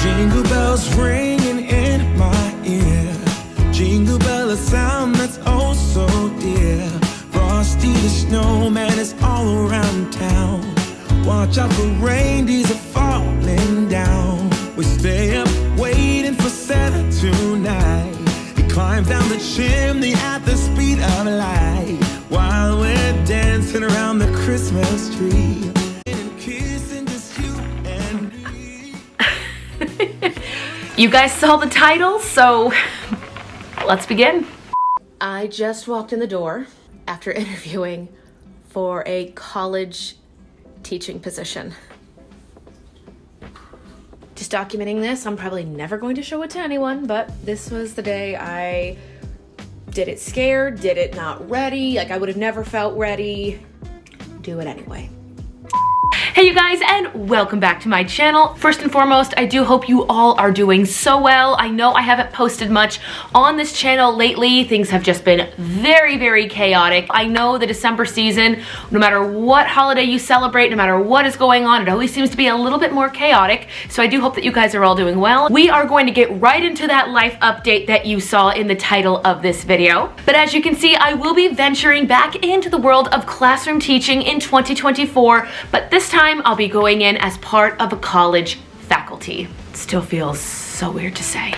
Jingle bells ringing in my ear. Jingle bell, a sound that's oh so dear. Frosty the snowman is all around town. Watch out for reindeers are falling down. We stay up waiting for Santa tonight. He climbs down the chimney at the speed of light, while we're dancing around the Christmas tree. And kissing just you and me. You guys saw the title, so let's begin. I just walked in the door after interviewing for a college teaching position. Just documenting this. I'm probably never going to show it to anyone, but this was the day I did it scared, did it not ready, like I would have never felt ready. Do it anyway. Hey you guys, and welcome back to my channel. First and foremost, I do hope you all are doing so well. I know I haven't posted much on this channel lately. Things have just been very chaotic. I know the December season, no matter what holiday you celebrate, no matter what is going on, it always seems to be a little bit more chaotic. So I do hope that you guys are all doing well. We are going to get right into that life update that you saw in the title of this video. But as you can see, I will be venturing back into the world of classroom teaching in 2024, but this time I'll be going in as part of a college faculty. It still feels so weird to say.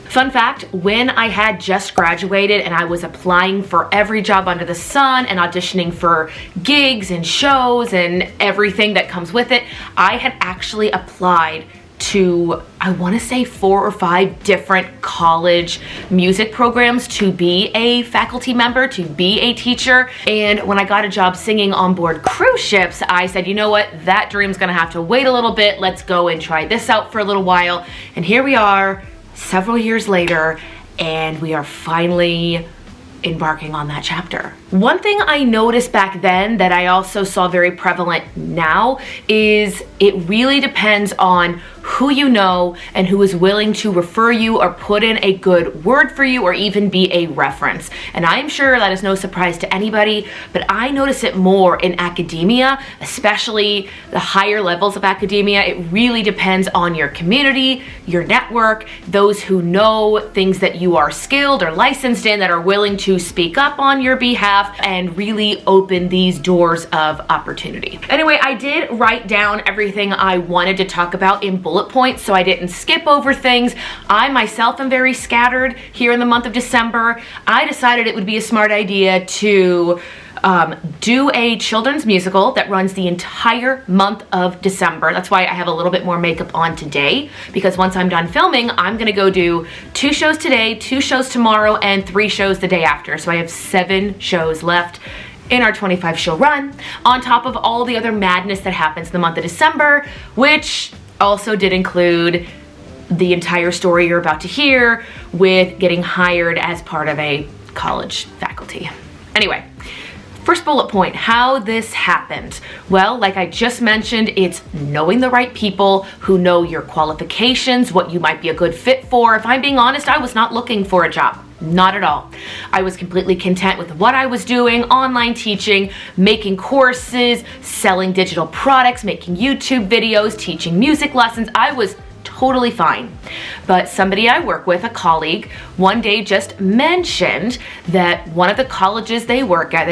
Fun fact, when I had just graduated and I was applying for every job under the sun and auditioning for gigs and shows and everything that comes with it, I had actually applied to, I want to say 4 or 5 different college music programs to be a faculty member, to be a teacher. And when I got a job singing on board cruise ships, I said, you know what, that dream's gonna have to wait a little bit. Let's go and try this out for a little while. And here we are, several years later, and we are finally embarking on that chapter. One thing I noticed back then that I also saw very prevalent now is it really depends on who you know and who is willing to refer you or put in a good word for you or even be a reference. And I'm sure that is no surprise to anybody, but I notice it more in academia, especially the higher levels of academia. It really depends on your community, your network, those who know things that you are skilled or licensed in that are willing to speak up on your behalf and really open these doors of opportunity. Anyway, I did write down everything I wanted to talk about in bullet points so I didn't skip over things. I myself am very scattered here in the month of December. I decided it would be a smart idea to do a children's musical that runs the entire month of December. That's why I have a little bit more makeup on today, because once I'm done filming, I'm gonna go do 2 shows today, 2 shows tomorrow, and 3 shows the day after. So I have 7 shows left in our 25 show run, on top of all the other madness that happens in the month of December, which also did include the entire story you're about to hear with getting hired as part of a college faculty. Anyway, first bullet point, how this happened. Well, like I just mentioned, it's knowing the right people who know your qualifications, what you might be a good fit for. If I'm being honest, I was not looking for a job. Not at all. I was completely content with what I was doing, online teaching, making courses, selling digital products, making YouTube videos, teaching music lessons. I was totally fine. But somebody I work with, a colleague, one day just mentioned that one of the colleges they work at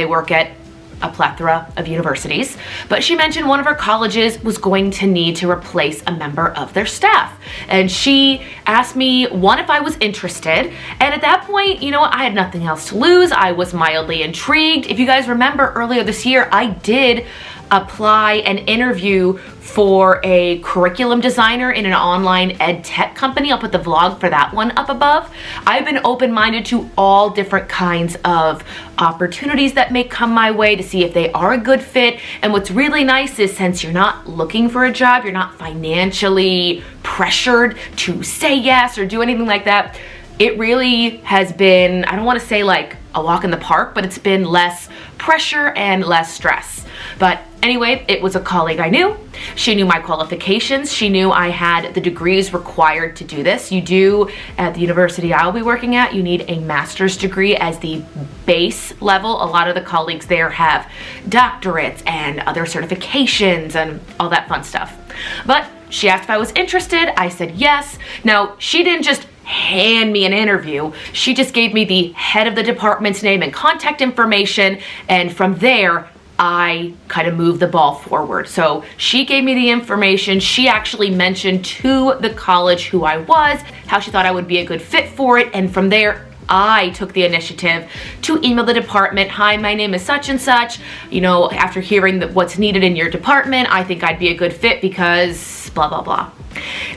a plethora of universities, but she mentioned one of her colleges was going to need to replace a member of their staff. And she asked me, one, if I was interested. And at that point, you know, I had nothing else to lose. I was mildly intrigued. If you guys remember earlier this year, I did apply and interview for a curriculum designer in an online ed tech company. I'll put the vlog for that one up above. I've been open-minded to all different kinds of opportunities that may come my way to see if they are a good fit. And what's really nice is, since you're not looking for a job, you're not financially pressured to say yes or do anything like that. It really has been, I don't want to say like a walk in the park, but it's been less pressure and less stress. But anyway, it was a colleague I knew. She knew my qualifications. She knew I had the degrees required to do this. You do, at the university I'll be working at, you need a master's degree as the base level. A lot of the colleagues there have doctorates and other certifications and all that fun stuff. But she asked if I was interested. I said yes. Now, she didn't just hand me an interview. She just gave me the head of the department's name and contact information, and from there, I kind of moved the ball forward. So she gave me the information. She actually mentioned to the college who I was, how she thought I would be a good fit for it, and from there, I took the initiative to email the department. Hi, my name is such and such. You know, after hearing what's needed in your department, I think I'd be a good fit because blah, blah, blah.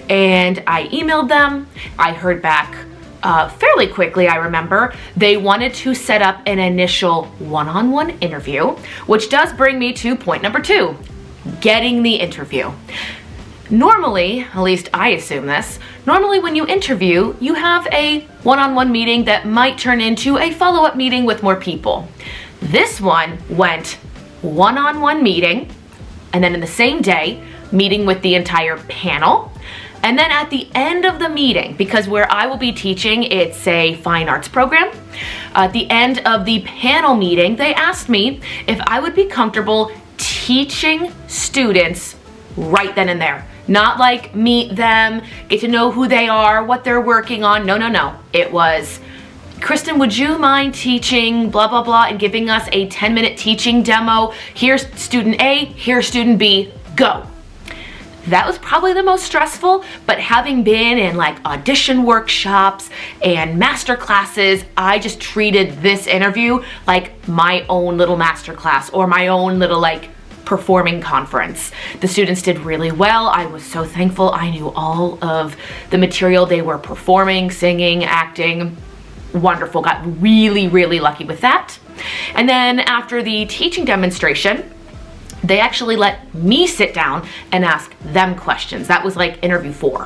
And I emailed them. I heard back fairly quickly, I remember. They wanted to set up an initial one-on-one interview, which does bring me to point number 2, getting the interview. Normally, at least I assume this, normally when you interview, you have a one-on-one meeting that might turn into a follow-up meeting with more people. This one went one-on-one meeting, and then in the same day, meeting with the entire panel. And then at the end of the meeting, because where I will be teaching, it's a fine arts program. At the end of the panel meeting, they asked me if I would be comfortable teaching students right then and there. Not like meet them, get to know who they are, what they're working on. No, no, no. It was, Kristen, would you mind teaching blah, blah, blah, and giving us a 10-minute teaching demo? Here's student A, here's student B, go. That was probably the most stressful, but having been in like audition workshops and master classes, I just treated this interview like my own little master class or my own little like performing conference. The students did really well. I was so thankful. I knew all of the material they were performing, singing, acting. Wonderful. Got really, really lucky with that. And then after the teaching demonstration, they actually let me sit down and ask them questions. That was like interview 4.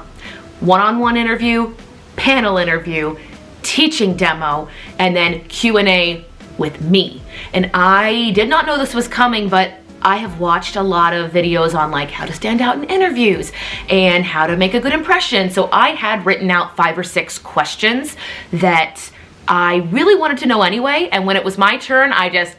One-on-one interview, panel interview, teaching demo, and then Q&A with me. And I did not know this was coming, but I have watched a lot of videos on like how to stand out in interviews and how to make a good impression. So I had written out 5 or 6 questions that I really wanted to know anyway. And when it was my turn, I just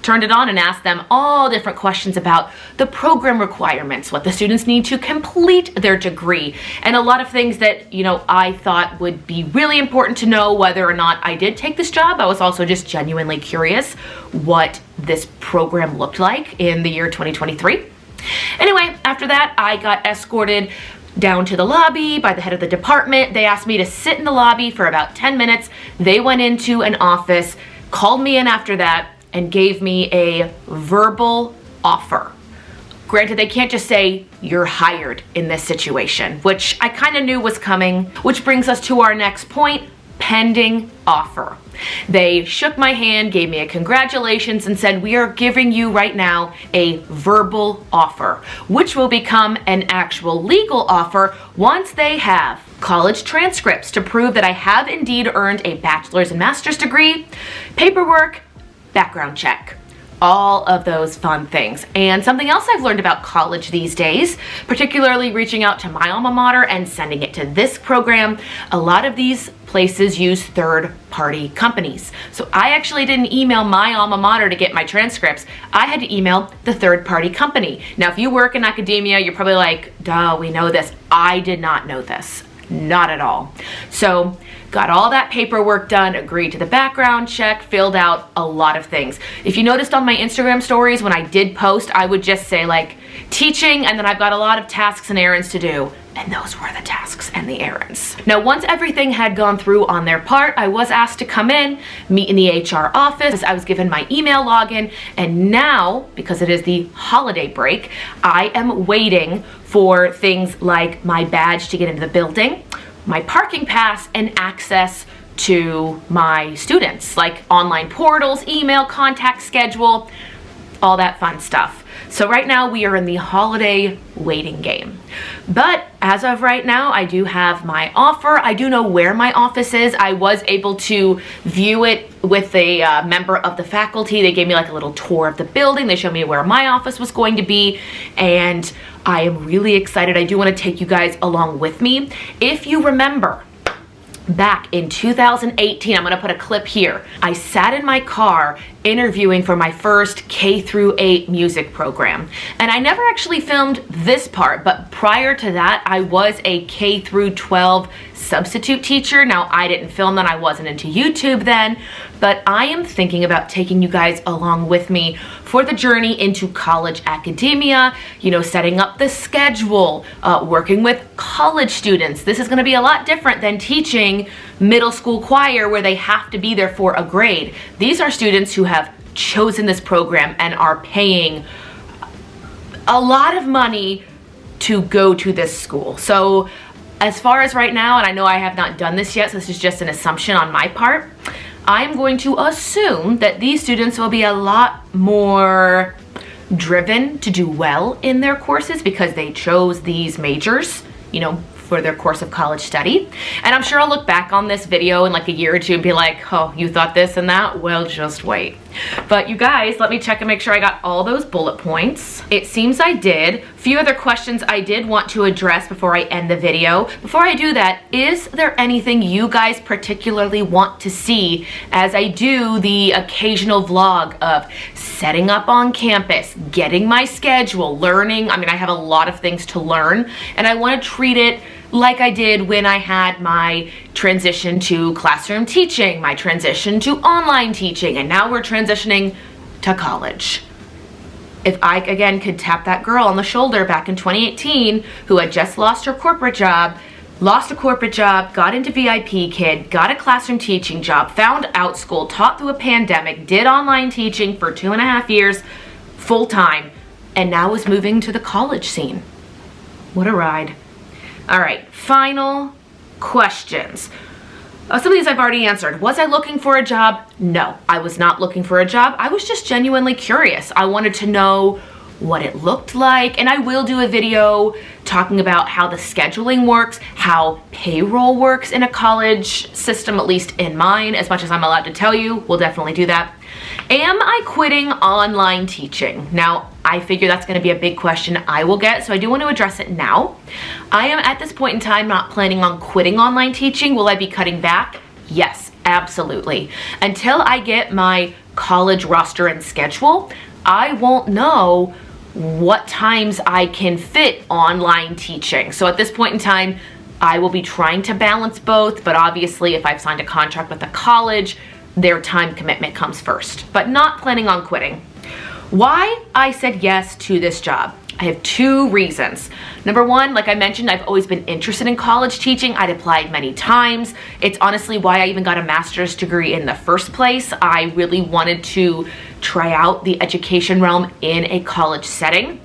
turned it on and asked them all different questions about the program requirements, what the students need to complete their degree, and a lot of things that, you know, I thought would be really important to know whether or not I did take this job. I was also just genuinely curious what this program looked like in the year 2023. Anyway, after that, I got escorted down to the lobby by the head of the department. They asked me to sit in the lobby for about 10 minutes. They went into an office, called me in after that, and gave me a verbal offer. Granted, they can't just say, you're hired in this situation, which I kind of knew was coming, which brings us to our next point, pending offer. They shook my hand, gave me a congratulations, and said, we are giving you right now a verbal offer, which will become an actual legal offer once they have college transcripts to prove that I have indeed earned a bachelor's and master's degree, paperwork, background check, all of those fun things. And something else I've learned about college these days, particularly reaching out to my alma mater and sending it to this program, a lot of these places use third-party companies. So I actually didn't email my alma mater to get my transcripts. I had to email the third-party company. Now, if you work in academia, you're probably like, duh, we know this. I did not know this. Not at all. So got all that paperwork done, agreed to the background check, filled out a lot of things. If you noticed on my Instagram stories, when I did post, I would just say like teaching, and then I've got a lot of tasks and errands to do. And those were the tasks and the errands. Now, once everything had gone through on their part, I was asked to come in, meet in the HR office. I was given my email login, and now, because it is the holiday break, I am waiting for things like my badge to get into the building, my parking pass, and access to my students, like online portals, email, contact schedule, all that fun stuff. So right now we are in the holiday waiting game. But as of right now, I do have my offer. I do know where my office is. I was able to view it with a member of the faculty. They gave me like a little tour of the building. They showed me where my office was going to be, and I am really excited. I do want to take you guys along with me. If you remember, back in 2018. I'm gonna put a clip here. I sat in my car interviewing for my first K through 8 music program. And I never actually filmed this part, but prior to that, I was a K through 12 substitute teacher. Now, I didn't film that, I wasn't into YouTube then, but I am thinking about taking you guys along with me for the journey into college academia, you know, setting up the schedule, working with college students. This is gonna be a lot different than teaching middle school choir where they have to be there for a grade. These are students who have chosen this program and are paying a lot of money to go to this school. So as far as right now, and I know I have not done this yet, so this is just an assumption on my part, I'm going to assume that these students will be a lot more driven to do well in their courses because they chose these majors, you know, for their course of college study. And I'm sure I'll look back on this video in like a year or two and be like, oh, you thought this and that? Well, just wait. But you guys, let me check and make sure I got all those bullet points. It seems I did. A few other questions I did want to address before I end the video. Before I do that, is there anything you guys particularly want to see as I do the occasional vlog of setting up on campus, getting my schedule, learning? I mean, I have a lot of things to learn, and I want to treat it like I did when I had my transition to classroom teaching, my transition to online teaching, and now we're transitioning to college. If I, again, could tap that girl on the shoulder back in 2018 who had just lost her corporate job, lost a corporate job, got into VIP Kid, got a classroom teaching job, found Outschool, taught through a pandemic, did online teaching for 2.5 years, full time, and now is moving to the college scene. What a ride. All right, final questions. Some of these I've already answered. Was I looking for a job? No, I was not looking for a job. I was just genuinely curious. I wanted to know what it looked like, and I will do a video talking about how the scheduling works, how payroll works in a college system, at least in mine, as much as I'm allowed to tell you. We'll definitely do that. Am I quitting online teaching? Now, I figure that's going to be a big question I will get, so I do want to address it now. I am at this point in time not planning on quitting online teaching. Will I be cutting back? Yes, absolutely. Until I get my college roster and schedule, I won't know what times I can fit online teaching. So at this point in time, I will be trying to balance both, but obviously if I've signed a contract with a college, their time commitment comes first, but not planning on quitting. Why I said yes to this job? I have 2 reasons. Number 1, like I mentioned, I've always been interested in college teaching. I'd applied many times. It's honestly why I even got a master's degree in the first place. I really wanted to try out the education realm in a college setting.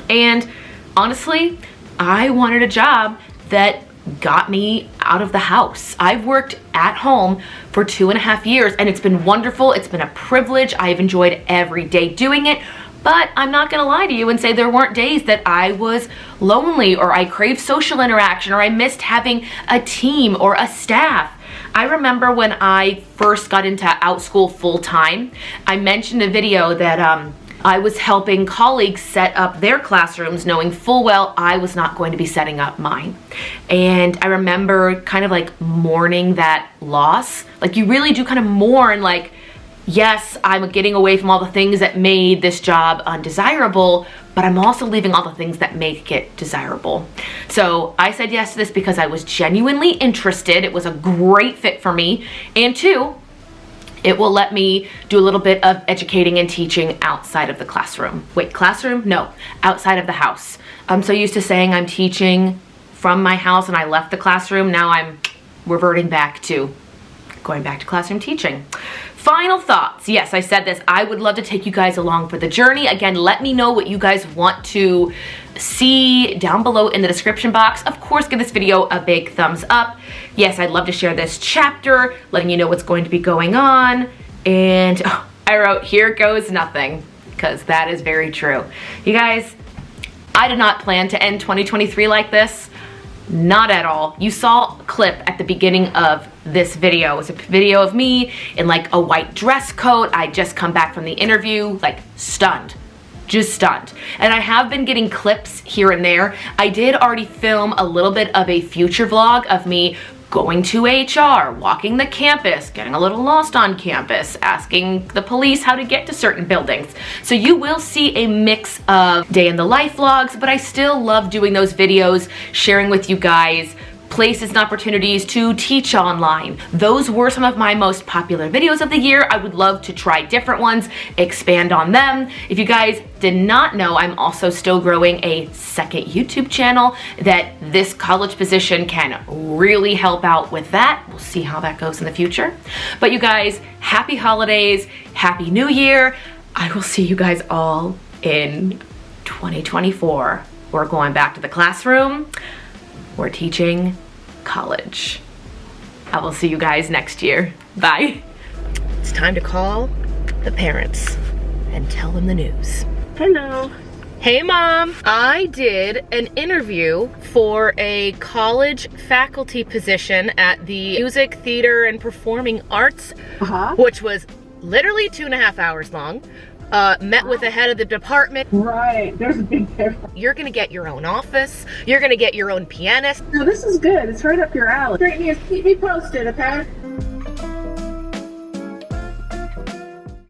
And honestly, I wanted a job that got me out of the house. I've worked at home for 2.5 years and it's been wonderful. It's been a privilege. I've enjoyed every day doing it. But I'm not gonna lie to you and say there weren't days that I was lonely or I craved social interaction or I missed having a team or a staff. I remember when I first got into Outschool full time, I mentioned in a video that I was helping colleagues set up their classrooms knowing full well I was not going to be setting up mine. And I remember kind of like mourning that loss. Like you really do kind of mourn like, yes, I'm getting away from all the things that made this job undesirable, but I'm also leaving all the things that make it desirable. So I said yes to this because I was genuinely interested. It was a great fit for me. And 2, it will let me do a little bit of educating and teaching outside of the classroom. Wait, classroom? No, outside of the house. I'm so used to saying I'm teaching from my house and I left the classroom. Now I'm reverting back to going back to classroom teaching. Final thoughts. Yes, I said this. I would love to take you guys along for the journey. Again, let me know what you guys want to see down below in the description box. Of course, give this video a big thumbs up. Yes, I'd love to share this chapter, letting you know what's going to be going on. And I wrote, here goes nothing, because that is very true. You guys, I did not plan to end 2023 like this. Not at all. You saw a clip at the beginning of this video. It was a video of me in like a white dress coat. I just come back from the interview, like stunned, just stunned. And I have been getting clips here and there. I did already film a little bit of a future vlog of me going to HR, walking the campus, getting a little lost on campus, asking the police how to get to certain buildings. So you will see a mix of day in the life vlogs, but I still love doing those videos, sharing with you guys places and opportunities to teach online. Those were some of my most popular videos of the year. I would love to try different ones, expand on them. If you guys did not know, I'm also still growing a second YouTube channel that this college position can really help out with that. We'll see how that goes in the future. But you guys, happy holidays, happy new year. I will see you guys all in 2024. We're going back to the classroom. We're teaching college. I will see you guys next year. Bye. It's time to call the parents and tell them the news. Hello. Hey Mom, I did an interview for a college faculty position at the Music, Theater, and Performing Arts, which was literally 2.5 hours long. Met with the head of the department. Right, there's a big difference. You're gonna get your own office. You're gonna get your own pianist. No, this is good. It's right up your alley. Great news. Keep me posted, okay?